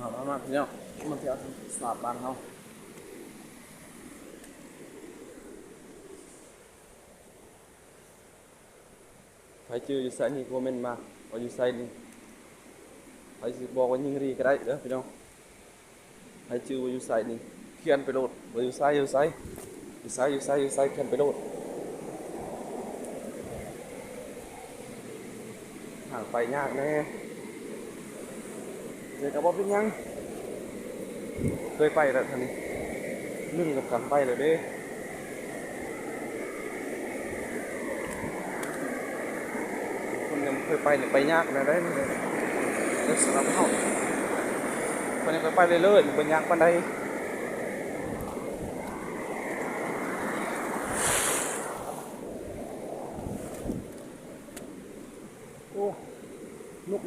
มาพี่น้องมาเที่ยวสลับบ้านเขาไปเจออยู่ไซนี่โมเมนต์มาเอาอยู่ไซนี่ไปสิบอกว่ายิงรีก็ได้เด้อพี่น้องไปเจอว่าอยู่ไซนี่เขียนไปโหลดว่าอยู่ไซอยู่ไซอยู่ไซอยู่ไซอยู่ไซเขียนไปโหลดห่างไปยากแน่เจอกับว่าเป็นยังเคยไปแล้วท่านี้นึ่งกับกันไปเลยเด้คนยังเคยไปเนี่ยไปยากนะได้เลยเรื่องสำหรับเขาคนยังเคยไปเลยเลยเป็นยากปันใดโอ้นก